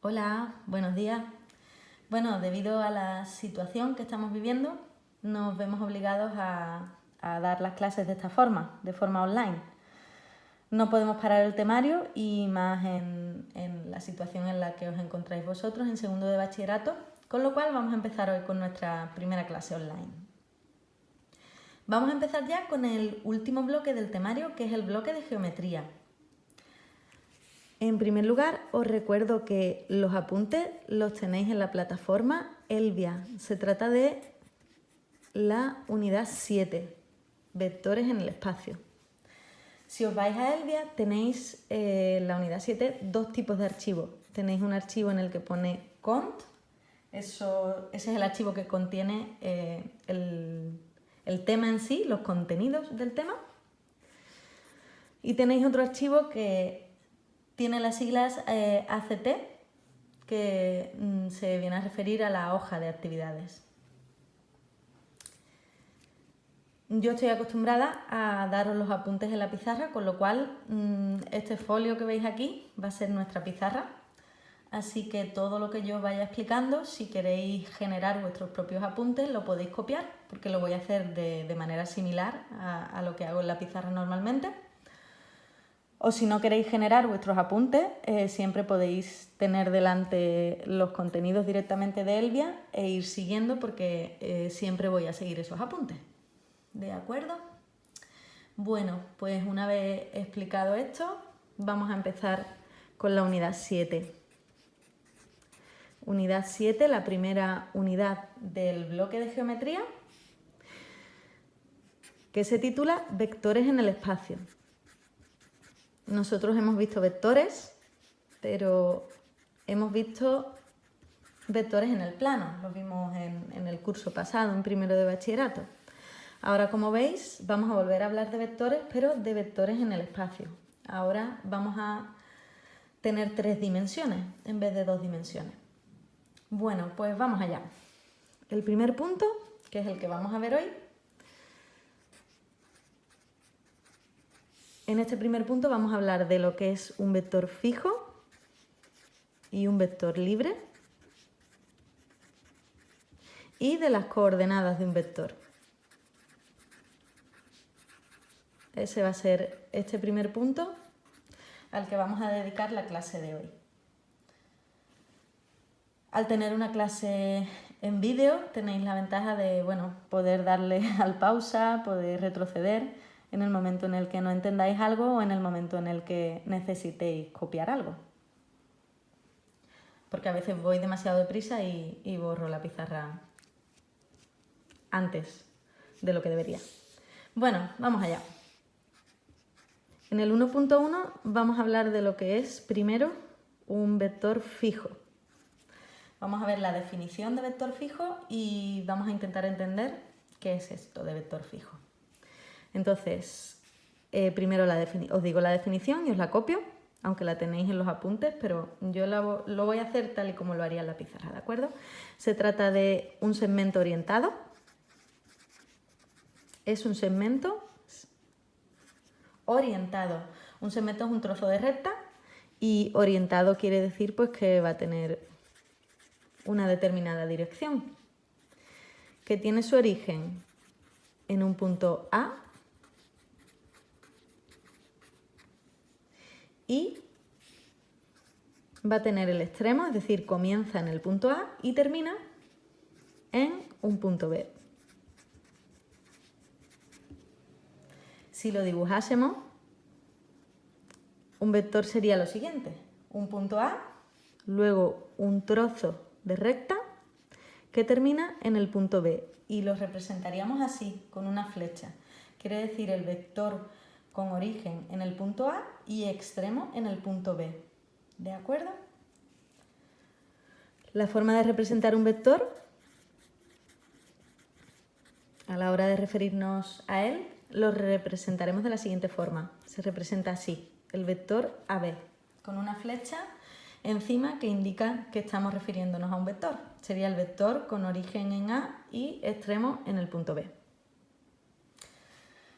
Hola, buenos días. Bueno, debido a la situación que estamos viviendo, nos vemos obligados a dar las clases de esta forma, de forma online. No podemos parar el temario y más en la situación en la que os encontráis vosotros en segundo de bachillerato, con lo cual vamos a empezar hoy con nuestra primera clase online. Vamos a empezar ya con el último bloque del temario, que es el bloque de geometría. En primer lugar, os recuerdo que los apuntes los tenéis en la plataforma Elvia. Se trata de la unidad 7, vectores en el espacio. Si os vais a Elvia, tenéis la unidad 7 dos tipos de archivos. Tenéis un archivo en el que pone cont, ese es el archivo que contiene el tema en sí, los contenidos del tema. Y tenéis otro archivo que tiene las siglas ACT, que se viene a referir a la hoja de actividades. Yo estoy acostumbrada a daros los apuntes en la pizarra, con lo cual este folio que veis aquí va a ser nuestra pizarra. Así que todo lo que yo vaya explicando, si queréis generar vuestros propios apuntes, lo podéis copiar, porque lo voy a hacer de manera similar a lo que hago en la pizarra normalmente. O si no queréis generar vuestros apuntes, siempre podéis tener delante los contenidos directamente de Elvia e ir siguiendo, porque siempre voy a seguir esos apuntes. ¿De acuerdo? Bueno, pues una vez explicado esto, vamos a empezar con la unidad 7. Unidad 7, la primera unidad del bloque de geometría, que se titula Vectores en el espacio. Nosotros hemos visto vectores, pero hemos visto vectores en el plano. Los vimos en el curso pasado, en primero de bachillerato. Ahora, como veis, vamos a volver a hablar de vectores, pero de vectores en el espacio. Ahora vamos a tener 3 dimensiones en vez de 2 dimensiones. Bueno, pues vamos allá. El primer punto, que es el que vamos a ver hoy. En este primer punto vamos a hablar de lo que es un vector fijo y un vector libre y de las coordenadas de un vector. Ese va a ser este primer punto al que vamos a dedicar la clase de hoy. Al tener una clase en vídeo tenéis la ventaja de poder darle al pausa, poder retroceder en el momento en el que no entendáis algo o en el momento en el que necesitéis copiar algo. Porque a veces voy demasiado deprisa y borro la pizarra antes de lo que debería. Bueno, vamos allá. En el 1.1 vamos a hablar de lo que es, primero, un vector fijo. Vamos a ver la definición de vector fijo y vamos a intentar entender qué es esto de vector fijo. Entonces, primero os digo la definición y os la copio, aunque la tenéis en los apuntes, pero yo lo voy a hacer tal y como lo haría en la pizarra, ¿de acuerdo? Se trata de un segmento orientado. Es un segmento orientado. Un segmento es un trozo de recta y orientado quiere decir pues que va a tener una determinada dirección, que tiene su origen en un punto A y va a tener el extremo, es decir, comienza en el punto A y termina en un punto B. Si lo dibujásemos, un vector sería lo siguiente: un punto A, luego un trozo de recta que termina en el punto B, y lo representaríamos así, con una flecha. Quiere decir el vector con origen en el punto A y extremo en el punto B. ¿De acuerdo? La forma de representar un vector, a la hora de referirnos a él, lo representaremos de la siguiente forma. Se representa así: el vector AB, con una flecha encima que indica que estamos refiriéndonos a un vector. Sería el vector con origen en A y extremo en el punto B.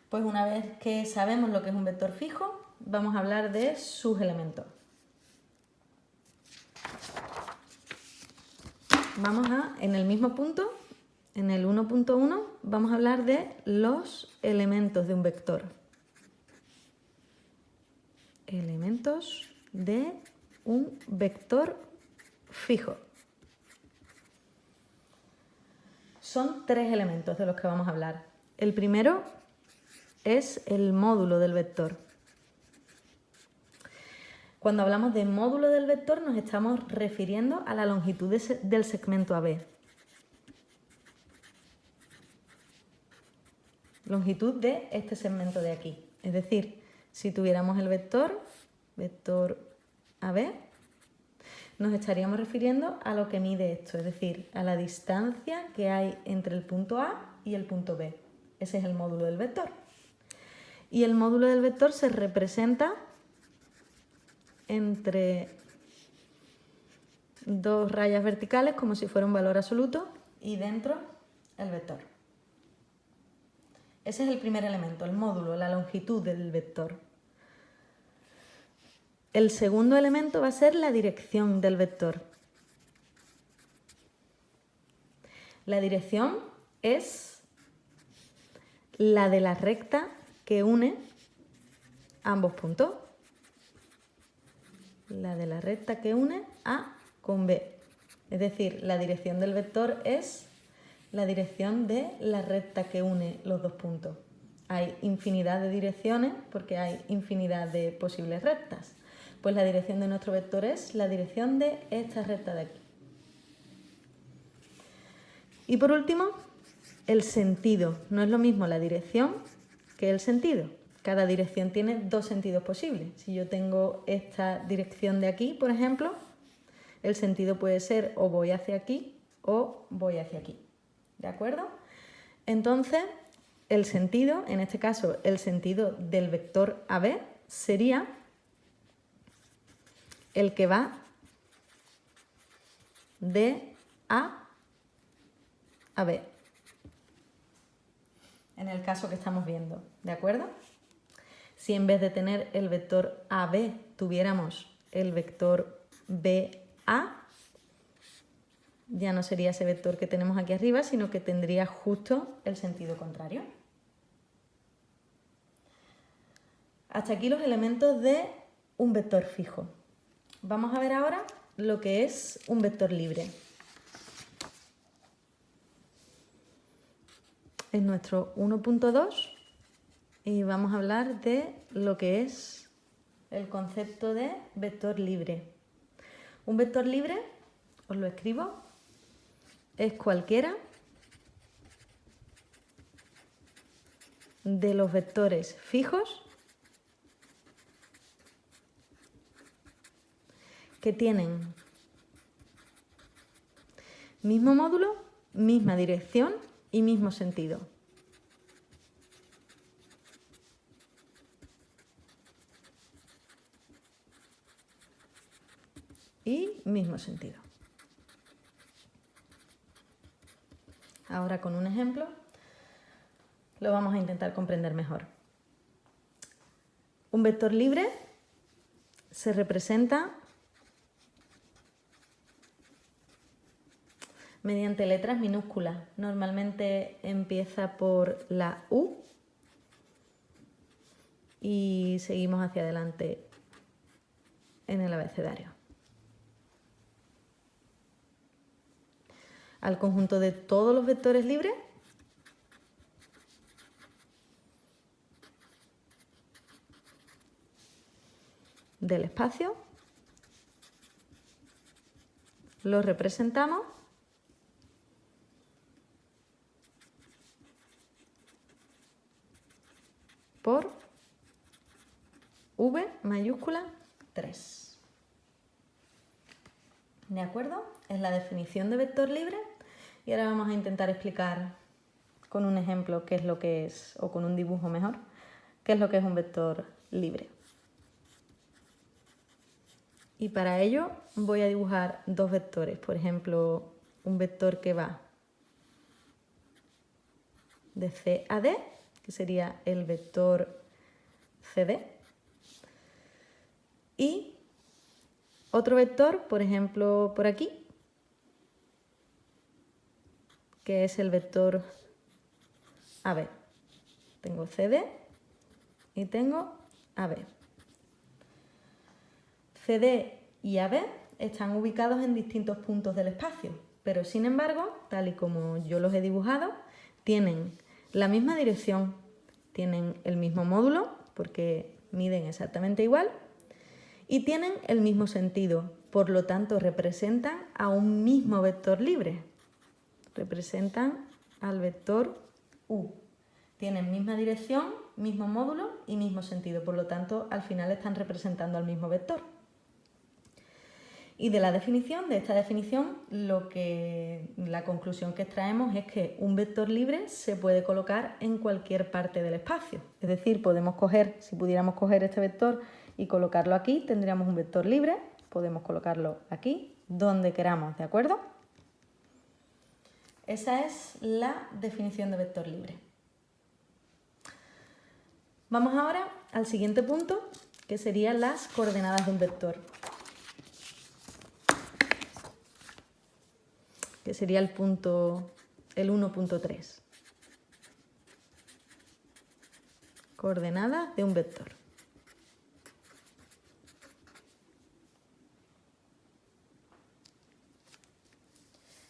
Pues una vez que sabemos lo que es un vector fijo, vamos a hablar de sus elementos. en el mismo punto, en el 1.1, vamos a hablar de los elementos de un vector. Elementos de un vector fijo. Son 3 elementos de los que vamos a hablar. El primero es el módulo del vector. Cuando hablamos de módulo del vector nos estamos refiriendo a la longitud del segmento AB. Longitud de este segmento de aquí. Es decir, si tuviéramos el vector AB, nos estaríamos refiriendo a lo que mide esto, es decir, a la distancia que hay entre el punto A y el punto B. Ese es el módulo del vector. Y el módulo del vector se representa entre 2 rayas verticales como si fuera un valor absoluto y dentro el vector. Ese es el primer elemento, el módulo, la longitud del vector. El segundo elemento va a ser la dirección del vector. La dirección es la de la recta que une ambos puntos. La de la recta que une A con B. Es decir, la dirección del vector es la dirección de la recta que une los dos puntos. Hay infinidad de direcciones porque hay infinidad de posibles rectas. Pues la dirección de nuestro vector es la dirección de esta recta de aquí. Y por último, el sentido. No es lo mismo la dirección que el sentido. Cada dirección tiene 2 sentidos posibles. Si yo tengo esta dirección de aquí, por ejemplo, el sentido puede ser o voy hacia aquí o voy hacia aquí. ¿De acuerdo? Entonces, el sentido, en este caso, el sentido del vector AB sería el que va de A a B. En el caso que estamos viendo, ¿de acuerdo? Si en vez de tener el vector AB tuviéramos el vector BA, ya no sería ese vector que tenemos aquí arriba, sino que tendría justo el sentido contrario. Hasta aquí los elementos de un vector fijo. Vamos a ver ahora lo que es un vector libre. Es nuestro 1.2 y vamos a hablar de lo que es el concepto de vector libre. Un vector libre, os lo escribo, es cualquiera de los vectores fijos que tienen mismo módulo, misma dirección y mismo sentido. Y mismo sentido. Ahora con un ejemplo lo vamos a intentar comprender mejor. Un vector libre se representa mediante letras minúsculas. Normalmente empieza por la U y seguimos hacia adelante en el abecedario. Al conjunto de todos los vectores libres del espacio lo representamos por V mayúscula 3. ¿De acuerdo? Es la definición de vector libre y ahora vamos a intentar explicar con un ejemplo qué es lo que es, o con un dibujo mejor, qué es lo que es un vector libre. Y para ello voy a dibujar 2 vectores, por ejemplo, un vector que va de C a D, que sería el vector CD, y otro vector, por ejemplo, por aquí, que es el vector AB. Tengo CD y tengo AB. CD y AB están ubicados en distintos puntos del espacio, pero sin embargo, tal y como yo los he dibujado, tienen la misma dirección, tienen el mismo módulo, porque miden exactamente igual, y tienen el mismo sentido, por lo tanto representan a un mismo vector libre. Representan al vector U. Tienen misma dirección, mismo módulo y mismo sentido, por lo tanto al final están representando al mismo vector. Y de esta definición, la conclusión que extraemos es que un vector libre se puede colocar en cualquier parte del espacio. Es decir, si pudiéramos coger este vector y colocarlo aquí, tendríamos un vector libre. Podemos colocarlo aquí, donde queramos, ¿de acuerdo? Esa es la definición de vector libre. Vamos ahora al siguiente punto, que serían las coordenadas de un vector. Que sería el 1.3. Coordenadas de un vector.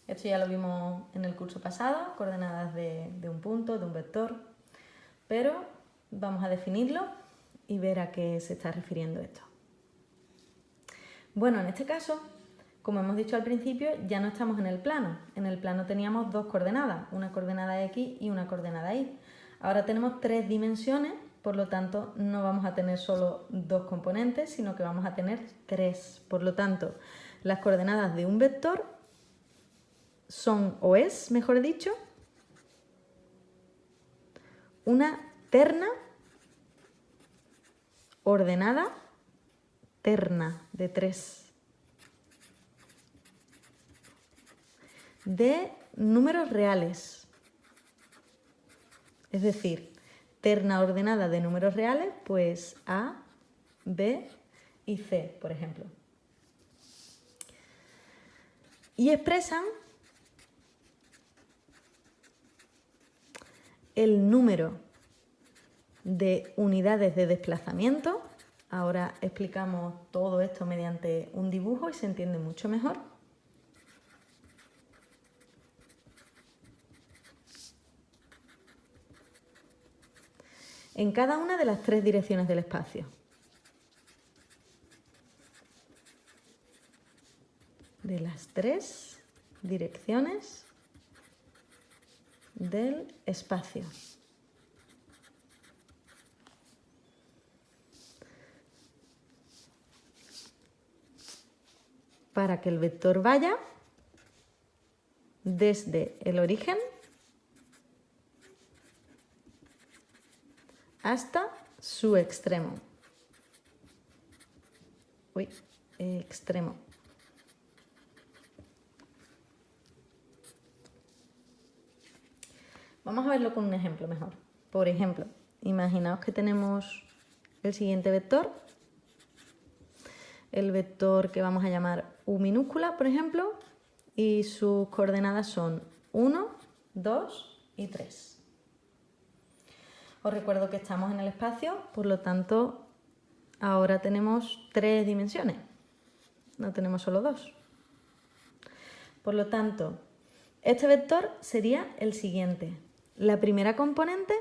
Esto ya lo vimos en el curso pasado, coordenadas de un punto, de un vector, pero vamos a definirlo y ver a qué se está refiriendo esto. Bueno, en este caso, como hemos dicho al principio, ya no estamos en el plano. En el plano teníamos dos coordenadas, una coordenada X y una coordenada Y. Ahora tenemos 3 dimensiones, por lo tanto no vamos a tener solo 2 componentes, sino que vamos a tener 3. Por lo tanto, las coordenadas de un vector son, o es, mejor dicho, una terna ordenada, terna de 3. De números reales, es decir, terna ordenada de números reales, pues A, B y C, por ejemplo. Y expresan el número de unidades de desplazamiento. Ahora explicamos todo esto mediante un dibujo y se entiende mucho mejor. En cada una de las 3 direcciones del espacio. De las 3 direcciones del espacio. Para que el vector vaya desde el origen hasta su extremo. Extremo. Vamos a verlo con un ejemplo mejor. Por ejemplo, imaginaos que tenemos el siguiente vector. El vector que vamos a llamar U minúscula, por ejemplo, y sus coordenadas son 1, 2 y 3. Os recuerdo que estamos en el espacio, por lo tanto, ahora tenemos 3 dimensiones, no tenemos solo 2. Por lo tanto, este vector sería el siguiente. La primera componente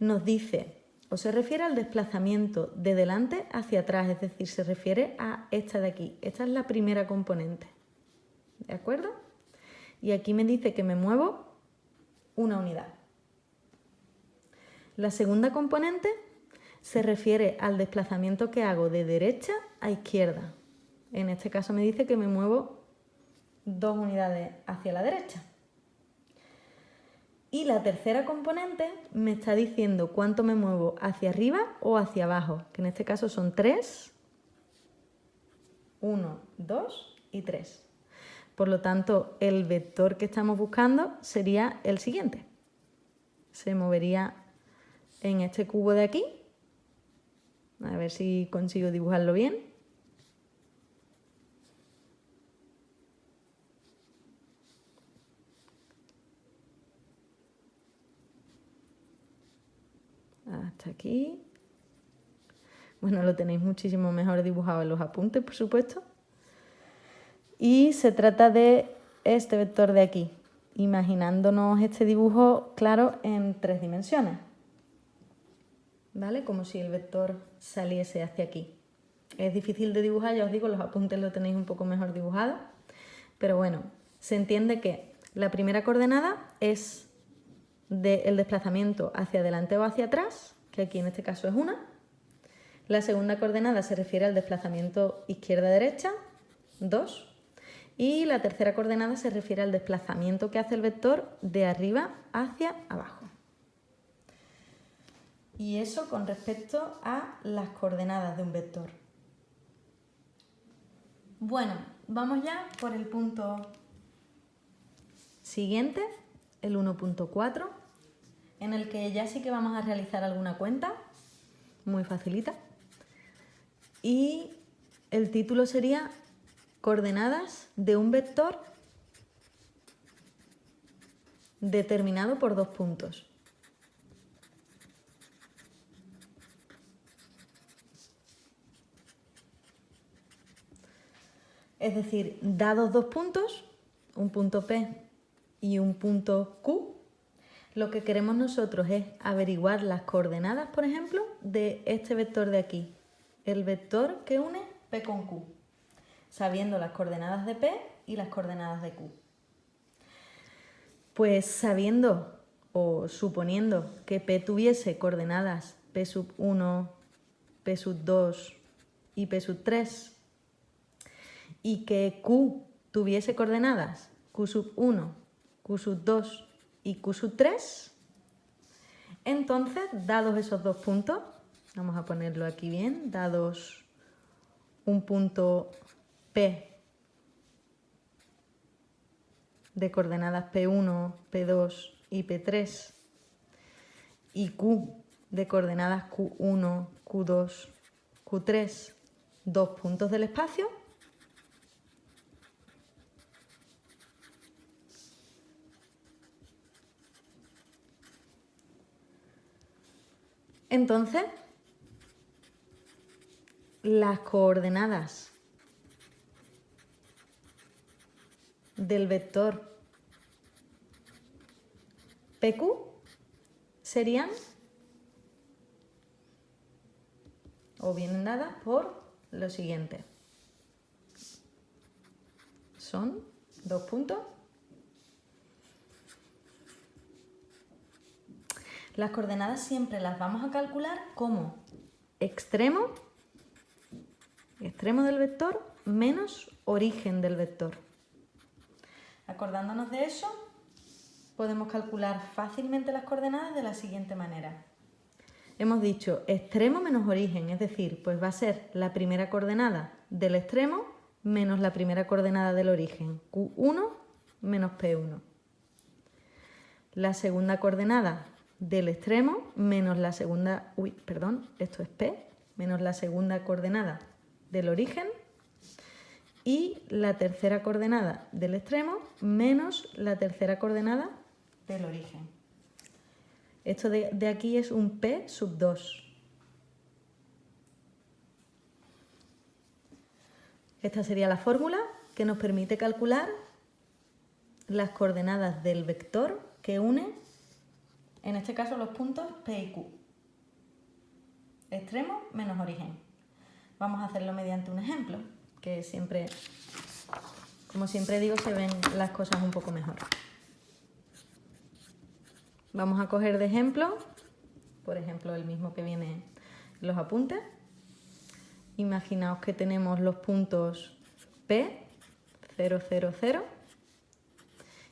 nos dice, o se refiere al desplazamiento de delante hacia atrás, es decir, se refiere a esta de aquí. Esta es la primera componente, ¿de acuerdo? Y aquí me dice que me muevo una unidad. La segunda componente se refiere al desplazamiento que hago de derecha a izquierda. En este caso me dice que me muevo 2 unidades hacia la derecha. Y la tercera componente me está diciendo cuánto me muevo hacia arriba o hacia abajo, que en este caso son 3, 1, 2 y 3. Por lo tanto, el vector que estamos buscando sería el siguiente. Se movería en este cubo de aquí. A ver si consigo dibujarlo bien. hasta aquí. Bueno, lo tenéis muchísimo mejor dibujado en los apuntes, por supuesto. Y se trata de este vector de aquí, imaginándonos este dibujo, claro, en 3 dimensiones. ¿Vale? Como si el vector saliese hacia aquí. Es difícil de dibujar, ya os digo, los apuntes lo tenéis un poco mejor dibujado. Pero bueno, se entiende que la primera coordenada es del desplazamiento hacia adelante o hacia atrás, que aquí en este caso es 1. La segunda coordenada se refiere al desplazamiento izquierda-derecha, 2. Y la tercera coordenada se refiere al desplazamiento que hace el vector de arriba hacia abajo. Y eso con respecto a las coordenadas de un vector. Bueno, vamos ya por el punto siguiente, el 1.4, en el que ya sí que vamos a realizar alguna cuenta, muy facilita. Y el título sería coordenadas de un vector determinado por 2 puntos. Es decir, dados 2 puntos, un punto P y un punto Q, lo que queremos nosotros es averiguar las coordenadas, por ejemplo, de este vector de aquí, el vector que une P con Q, sabiendo las coordenadas de P y las coordenadas de Q. Pues sabiendo o suponiendo que P tuviese coordenadas P sub 1, P sub 2 y P sub 3, y que Q tuviese coordenadas Q sub 1, Q sub 2 y Q sub 3, entonces, dados esos 2 puntos, vamos a ponerlo aquí bien, dados un punto P de coordenadas P1, P2 y P3 y Q de coordenadas Q1, Q2, Q3, 2 puntos del espacio, entonces las coordenadas del vector PQ serían o vienen dadas por lo siguiente. Son 2 puntos. Las coordenadas siempre las vamos a calcular como extremo del vector menos origen del vector. Acordándonos de eso, podemos calcular fácilmente las coordenadas de la siguiente manera. Hemos dicho extremo menos origen, es decir, pues va a ser la primera coordenada del extremo menos la primera coordenada del origen, Q1 menos P1. La segunda coordenada del extremo menos la segunda, esto es P, menos la segunda coordenada del origen, y la tercera coordenada del extremo menos la tercera coordenada del origen. Esto de aquí es un P sub 2. Esta sería la fórmula que nos permite calcular las coordenadas del vector que une, en este caso, los puntos P y Q. Extremo menos origen. Vamos a hacerlo mediante un ejemplo, que siempre, como siempre digo, se ven las cosas un poco mejor. Vamos a coger de ejemplo, por ejemplo, el mismo que viene en los apuntes. Imaginaos que tenemos los puntos P, 0, 0, 0,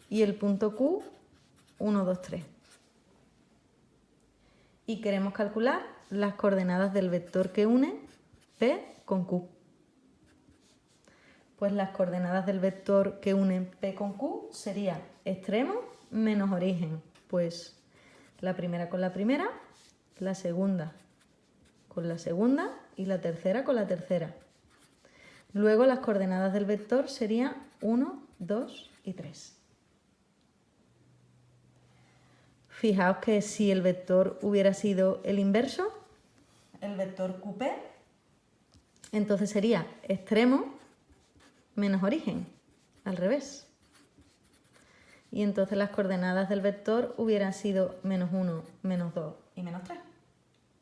y el punto Q, 1, 2, 3. Y queremos calcular las coordenadas del vector que une P con Q. Pues las coordenadas del vector que une P con Q sería extremo menos origen. Pues la primera con la primera, la segunda con la segunda y la tercera con la tercera. Luego las coordenadas del vector serían 1, 2 y 3. fijaos que si el vector hubiera sido el inverso, el vector QP, entonces sería extremo menos origen, al revés. Y entonces las coordenadas del vector hubieran sido -1, -2 y -3.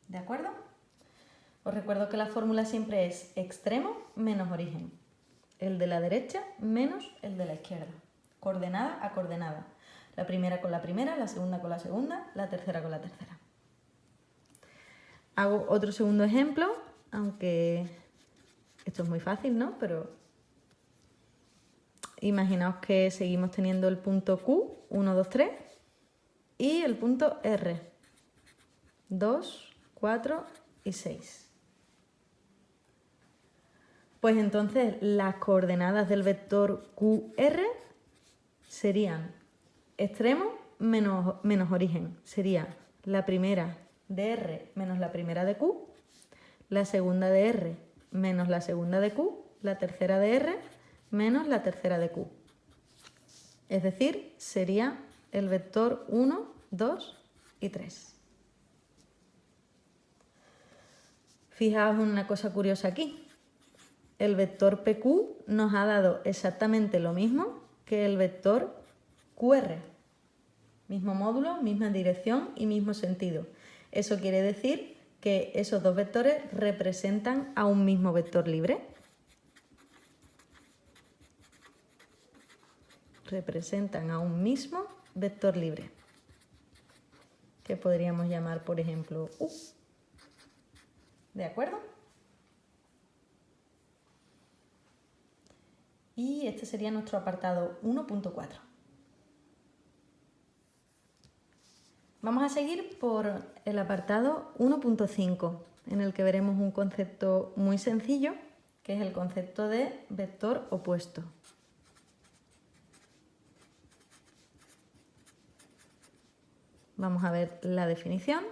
¿De acuerdo? Os recuerdo que la fórmula siempre es extremo menos origen. El de la derecha menos el de la izquierda. Coordenada a coordenada. La primera con la primera, la segunda con la segunda, la tercera con la tercera. Hago otro segundo ejemplo, aunque esto es muy fácil, ¿no? Pero imaginaos que seguimos teniendo el punto Q, 1, 2, 3, y el punto R, 2, 4 y 6. Pues entonces las coordenadas del vector QR serían extremo menos origen. Sería la primera de R menos la primera de Q, la segunda de R menos la segunda de Q, la tercera de R menos la tercera de Q. Es decir, sería el vector 1, 2 y 3. Fijaos en una cosa curiosa aquí. El vector PQ nos ha dado exactamente lo mismo que el vector QR. Mismo módulo, misma dirección y mismo sentido. Eso quiere decir que esos dos vectores representan a un mismo vector libre. Representan a un mismo vector libre, que podríamos llamar, por ejemplo, U. ¿De acuerdo? Y este sería nuestro apartado 1.4. Vamos a seguir por el apartado 1.5, en el que veremos un concepto muy sencillo, que es el concepto de vector opuesto. Vamos a ver la definición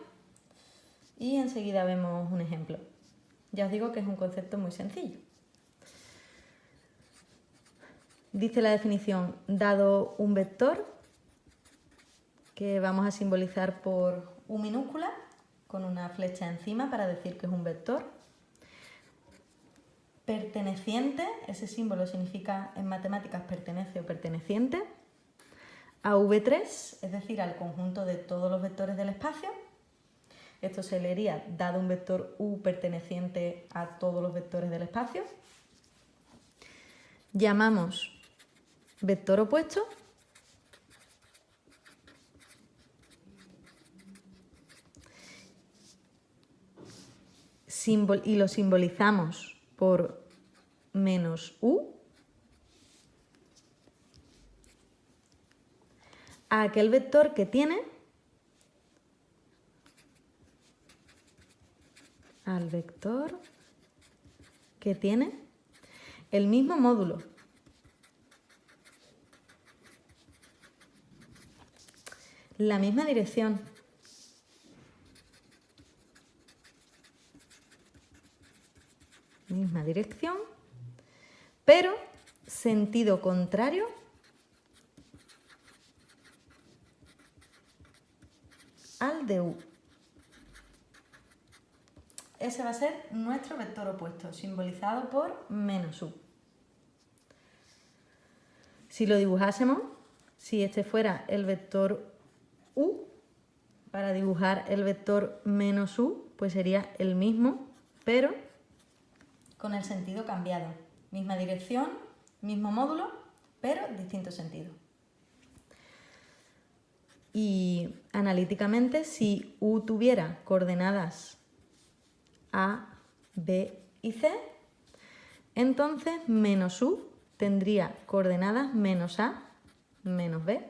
y enseguida vemos un ejemplo. Ya os digo que es un concepto muy sencillo. Dice la definición, dado un vector que vamos a simbolizar por U minúscula, con una flecha encima para decir que es un vector, perteneciente, ese símbolo significa en matemáticas pertenece o perteneciente, a V3, es decir, al conjunto de todos los vectores del espacio. Esto se leería dado un vector U perteneciente a todos los vectores del espacio. Llamamos vector opuesto y lo simbolizamos por menos U a aquel vector que tiene al vector que tiene el mismo módulo. La misma dirección. Misma dirección, pero sentido contrario al de U. Ese va a ser nuestro vector opuesto, simbolizado por menos U. Si lo dibujásemos, si este fuera el vector U, para dibujar el vector menos U, pues sería el mismo, pero con el sentido cambiado. Misma dirección, mismo módulo, pero distinto sentido. Y analíticamente, si U tuviera coordenadas A, B y C, entonces menos U tendría coordenadas menos A, menos B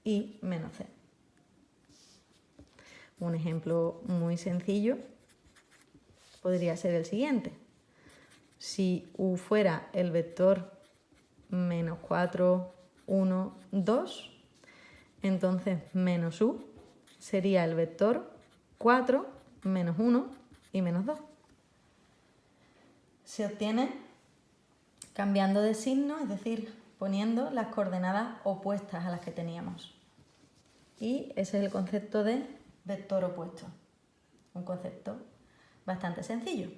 y menos C. Un ejemplo muy sencillo podría ser el siguiente. Si U fuera el vector menos 4, 1, 2, entonces menos U sería el vector 4, menos 1 y menos 2. Se obtiene cambiando de signo, es decir, poniendo las coordenadas opuestas a las que teníamos. Y ese es el concepto de vector opuesto. Un concepto bastante sencillo.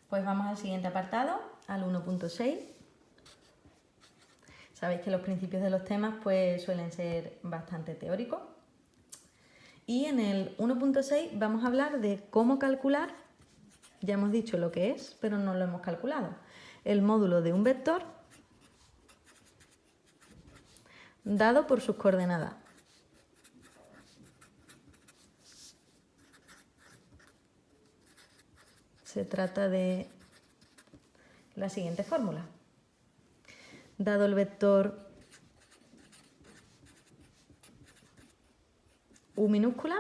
Pues vamos al siguiente apartado, al 1.6. Sabéis que los principios de los temas pues suelen ser bastante teóricos. Y en el 1.6 vamos a hablar de cómo calcular, ya hemos dicho lo que es, pero no lo hemos calculado, el módulo de un vector dado por sus coordenadas. Se trata de la siguiente fórmula. Dado el vector U minúscula,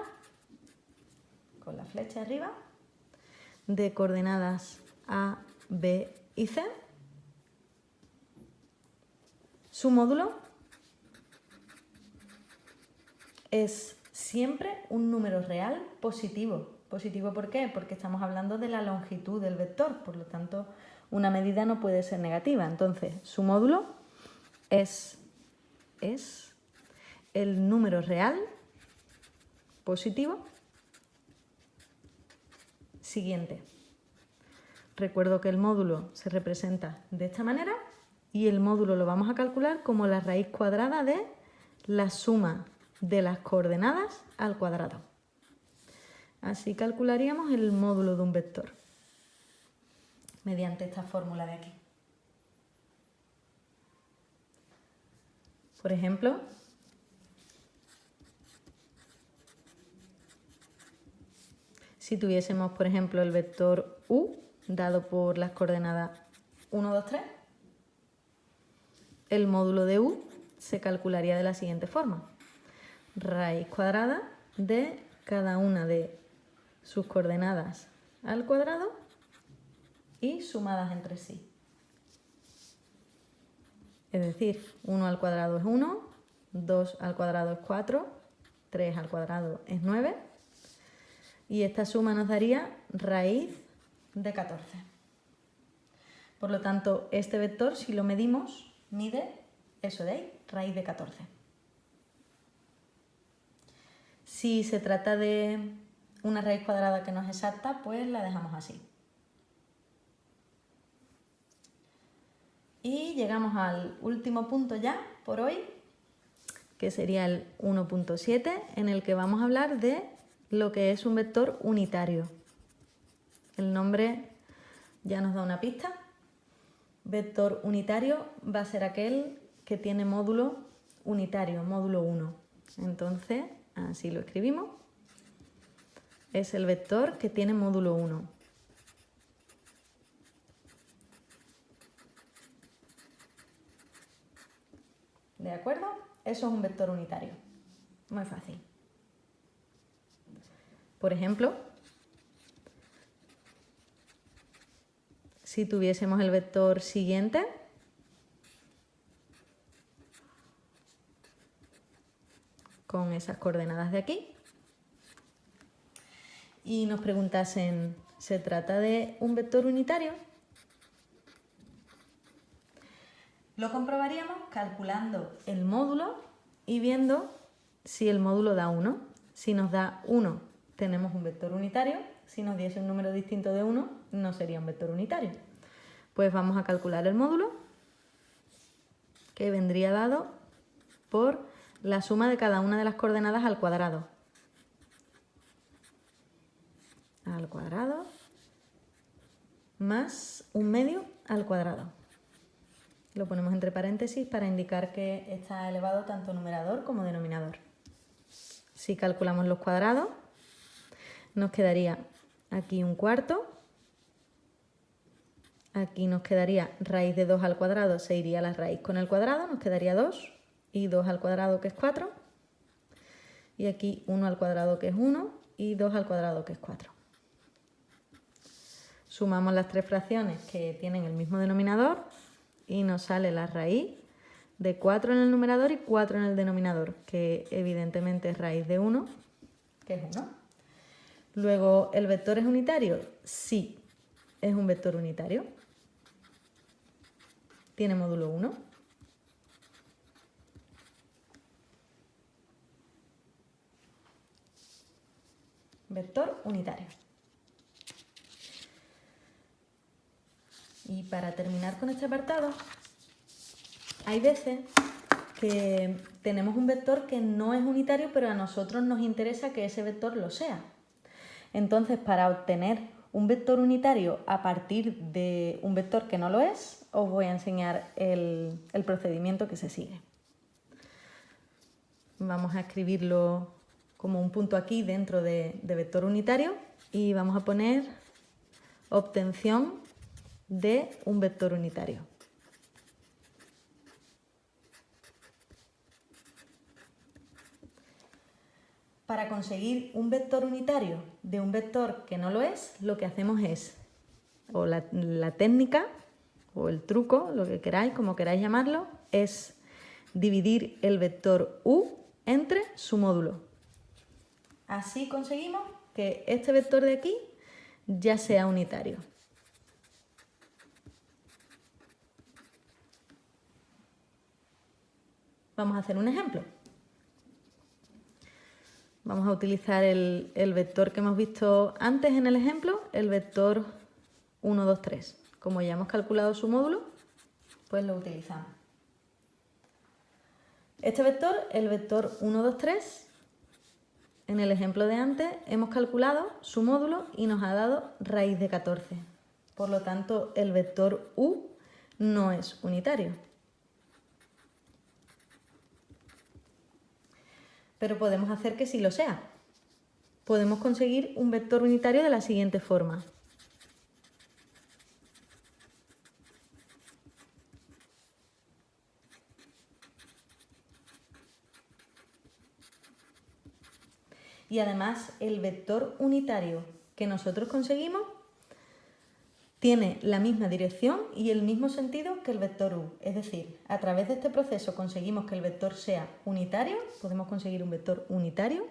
con la flecha arriba, de coordenadas A, B y C, su módulo es siempre un número real positivo. ¿Positivo por qué? Porque estamos hablando de la longitud del vector, por lo tanto una medida no puede ser negativa. Entonces, su módulo es el número real positivo siguiente. Recuerdo que el módulo se representa de esta manera y el módulo lo vamos a calcular como la raíz cuadrada de la suma de las coordenadas al cuadrado. Así calcularíamos el módulo de un vector mediante esta fórmula de aquí. Por ejemplo, si tuviésemos, por ejemplo, el vector U dado por las coordenadas 1, 2, 3, el módulo de U se calcularía de la siguiente forma. Raíz cuadrada de cada una de sus coordenadas al cuadrado y sumadas entre sí. Es decir, 1 al cuadrado es 1, 2 al cuadrado es 4, 3 al cuadrado es 9 y esta suma nos daría raíz de 14. Por lo tanto, este vector, si lo medimos, mide eso de ahí, raíz de 14. Si se trata de una raíz cuadrada que no es exacta, pues la dejamos así. Y llegamos al último punto ya por hoy, que sería el 1.7, en el que vamos a hablar de lo que es un vector unitario. El nombre ya nos da una pista. Vector unitario va a ser aquel que tiene módulo unitario, módulo 1. Entonces, así lo escribimos. Es el vector que tiene módulo 1. ¿De acuerdo? Eso es un vector unitario. Muy fácil. Por ejemplo, si tuviésemos el vector siguiente, con esas coordenadas de aquí, y nos preguntasen, ¿se trata de un vector unitario? Lo comprobaríamos calculando el módulo y viendo si el módulo da 1. Si nos da 1, tenemos un vector unitario. Si nos diese un número distinto de 1, no sería un vector unitario. Pues vamos a calcular el módulo, que vendría dado por la suma de cada una de las coordenadas al cuadrado. Al cuadrado más 1/2 al cuadrado. Lo ponemos entre paréntesis para indicar que está elevado tanto numerador como denominador. Si calculamos los cuadrados, nos quedaría aquí 1/4. Aquí nos quedaría raíz de 2 al cuadrado, se iría la raíz con el cuadrado, nos quedaría 2. Y 2 al cuadrado, que es 4. Y aquí 1 al cuadrado, que es 1. Y 2 al cuadrado, que es 4. Sumamos las tres fracciones que tienen el mismo denominador y nos sale la raíz de 4 en el numerador y 4 en el denominador, que evidentemente es raíz de 1, que es 1. Luego, ¿el vector es unitario? Sí, es un vector unitario. Tiene módulo 1. vector unitario. Y para terminar con este apartado, hay veces que tenemos un vector que no es unitario, pero a nosotros nos interesa que ese vector lo sea. Entonces, para obtener un vector unitario a partir de un vector que no lo es, os voy a enseñar el procedimiento que se sigue. Vamos a escribirlo como un punto aquí dentro de vector unitario y vamos a poner obtención de un vector unitario. Para conseguir un vector unitario de un vector que no lo es, lo que hacemos es, o la técnica, o el truco, lo que queráis, como queráis llamarlo, es dividir el vector u entre su módulo. Así conseguimos que este vector de aquí ya sea unitario. Vamos a hacer un ejemplo. Vamos a utilizar el vector que hemos visto antes en el ejemplo, el vector 1, 2, 3. Como ya hemos calculado su módulo, pues lo utilizamos. Este vector, el vector 1, 2, 3, en el ejemplo de antes hemos calculado su módulo y nos ha dado raíz de 14. Por lo tanto, el vector u no es unitario. Pero podemos hacer que sí lo sea. Podemos conseguir un vector unitario de la siguiente forma. Y además, el vector unitario que nosotros conseguimos tiene la misma dirección y el mismo sentido que el vector u. Es decir, a través de este proceso conseguimos que el vector sea unitario, podemos conseguir un vector unitario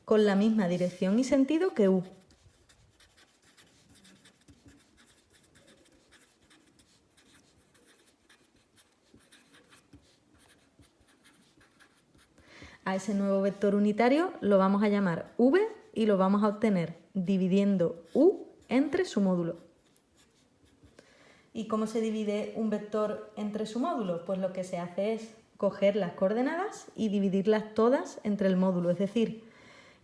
con la misma dirección y sentido que u. A ese nuevo vector unitario lo vamos a llamar v y lo vamos a obtener dividiendo u entre su módulo. ¿Y cómo se divide un vector entre su módulo? Pues lo que se hace es coger las coordenadas y dividirlas todas entre el módulo. Es decir,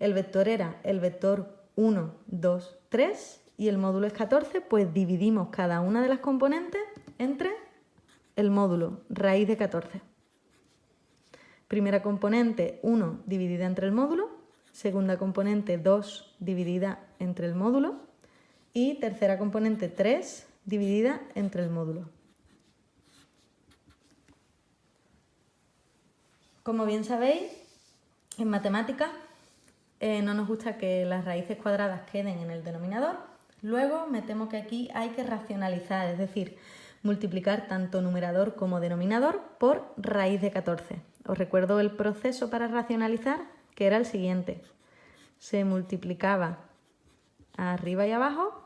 el vector era el vector 1, 2, 3 y el módulo es 14, pues dividimos cada una de las componentes entre el módulo, raíz de 14. Primera componente 1 dividida entre el módulo, segunda componente 2 dividida entre el módulo y tercera componente 3 dividida entre el módulo. Como bien sabéis, en matemáticas no nos gusta que las raíces cuadradas queden en el denominador. Luego me temo que aquí hay que racionalizar, es decir, multiplicar tanto numerador como denominador por raíz de 14. Os recuerdo el proceso para racionalizar, que era el siguiente. Se multiplicaba arriba y abajo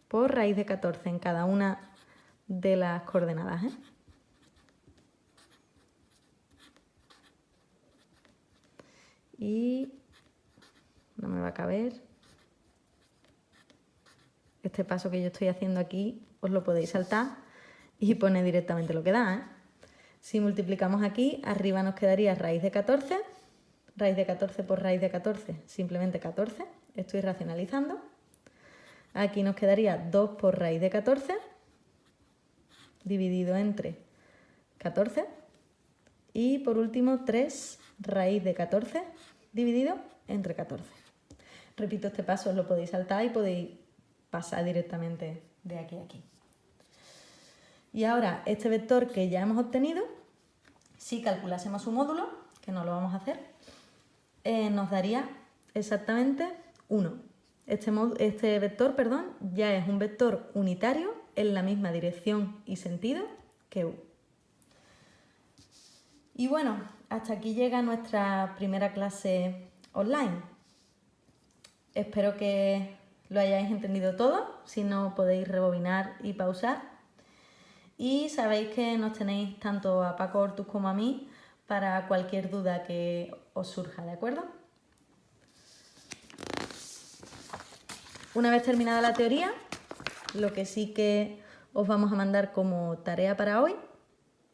por raíz de 14 en cada una de las coordenadas. Y no me va a caber. Este paso que yo estoy haciendo aquí os lo podéis saltar y pone directamente lo que da. Si multiplicamos aquí, arriba nos quedaría raíz de 14. Raíz de 14 por raíz de 14, simplemente 14. Estoy racionalizando. Aquí nos quedaría 2 por raíz de 14, dividido entre 14. Y por último, 3 raíz de 14, dividido entre 14. Repito, este paso os lo podéis saltar y podéis pasar directamente de aquí a aquí. Y ahora, este vector que ya hemos obtenido, si calculásemos su módulo, que no lo vamos a hacer, nos daría exactamente 1. Este vector, ya es un vector unitario en la misma dirección y sentido que u. Y bueno, hasta aquí llega nuestra primera clase online. Espero que lo hayáis entendido todo, si no podéis rebobinar y pausar. Y sabéis que nos tenéis tanto a Paco Hortus como a mí para cualquier duda que os surja, ¿de acuerdo? Una vez terminada la teoría, lo que sí que os vamos a mandar como tarea para hoy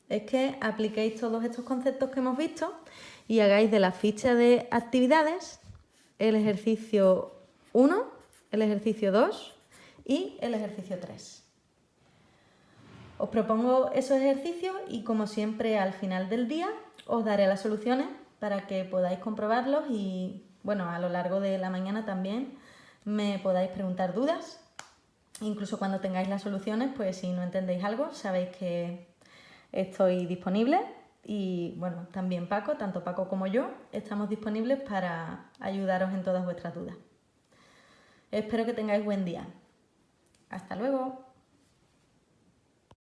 es que apliquéis todos estos conceptos que hemos visto y hagáis de la ficha de actividades el ejercicio 1, el ejercicio 2 y el ejercicio 3. Os propongo esos ejercicios y, como siempre, al final del día os daré las soluciones para que podáis comprobarlos y, bueno, a lo largo de la mañana también me podáis preguntar dudas. Incluso cuando tengáis las soluciones, pues si no entendéis algo, sabéis que estoy disponible y, bueno, también Paco, tanto Paco como yo, estamos disponibles para ayudaros en todas vuestras dudas. Espero que tengáis buen día. Hasta luego.